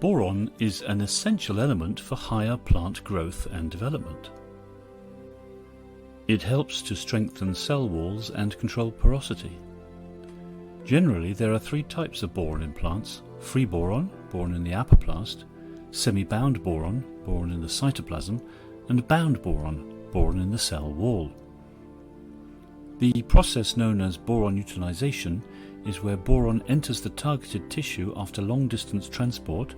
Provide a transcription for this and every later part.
Boron is an essential element for higher plant growth and development. It helps to strengthen cell walls and control porosity. Generally, there are three types of boron in plants: free boron, boron in the apoplast; semi-bound boron, boron in the cytoplasm; and bound boron, boron in the cell wall. The process known as boron utilization is where boron enters the targeted tissue after long-distance transport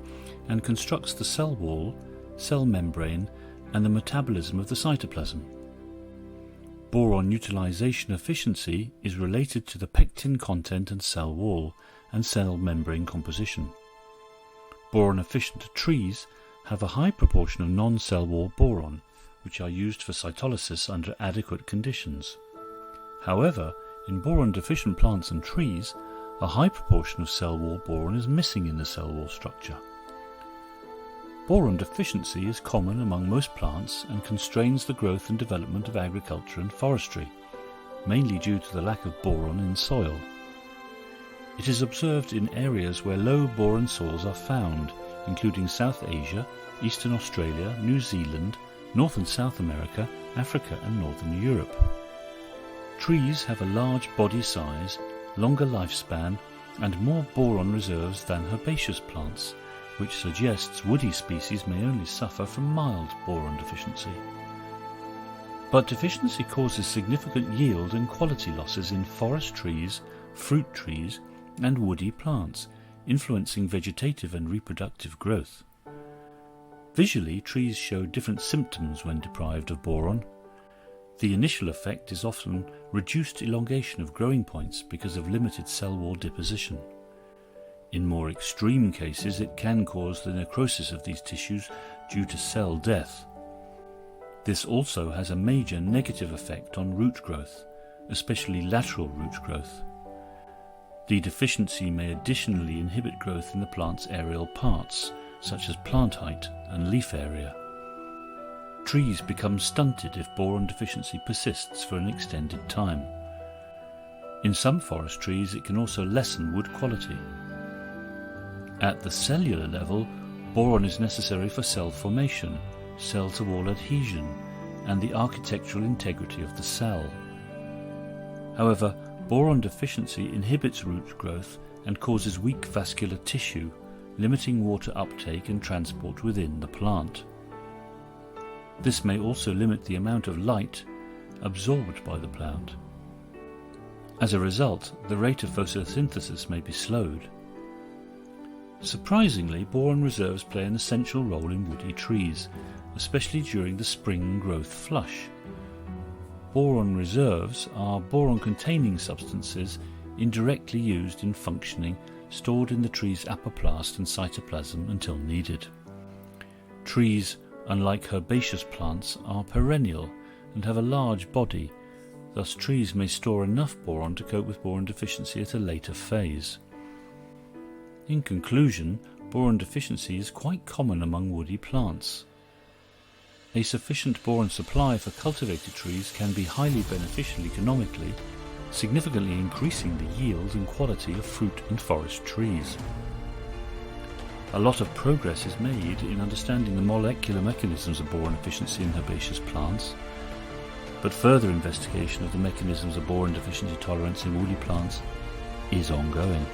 and constructs the cell wall, cell membrane, and the metabolism of the cytoplasm. Boron utilization efficiency is related to the pectin content and cell wall and cell membrane composition. Boron-efficient trees have a high proportion of non-cell wall boron, which are used for cytolysis under adequate conditions. However, in boron-deficient plants and trees, a high proportion of cell wall boron is missing in the cell wall structure. Boron deficiency is common among most plants and constrains the growth and development of agriculture and forestry, mainly due to the lack of boron in soil. It is observed in areas where low boron soils are found, including South Asia, Eastern Australia, New Zealand, North and South America, Africa and Northern Europe. Trees have a large body size, longer lifespan, and more boron reserves than herbaceous plants, which suggests woody species may only suffer from mild boron deficiency. But deficiency causes significant yield and quality losses in forest trees, fruit trees, and woody plants, influencing vegetative and reproductive growth. Visually, trees show different symptoms when deprived of boron. The initial effect is often reduced elongation of growing points because of limited cell wall deposition. In more extreme cases, it can cause the necrosis of these tissues due to cell death. This also has a major negative effect on root growth, especially lateral root growth. The deficiency may additionally inhibit growth in the plant's aerial parts, such as plant height and leaf area. Trees become stunted if boron deficiency persists for an extended time. In some forest trees, it can also lessen wood quality. At the cellular level, boron is necessary for cell formation, cell-to-wall adhesion, and the architectural integrity of the cell. However, boron deficiency inhibits root growth and causes weak vascular tissue, limiting water uptake and transport within the plant. This may also limit the amount of light absorbed by the plant. As a result, the rate of photosynthesis may be slowed. Surprisingly, boron reserves play an essential role in woody trees, especially during the spring growth flush. Boron reserves are boron-containing substances indirectly used in functioning, stored in the tree's apoplast and cytoplasm until needed. Trees, unlike herbaceous plants, are perennial and have a large body, thus trees may store enough boron to cope with boron deficiency at a later phase. In conclusion, boron deficiency is quite common among woody plants. A sufficient boron supply for cultivated trees can be highly beneficial economically, significantly increasing the yield and quality of fruit and forest trees. A lot of progress is made in understanding the molecular mechanisms of boron deficiency in herbaceous plants, but further investigation of the mechanisms of boron deficiency tolerance in woody plants is ongoing.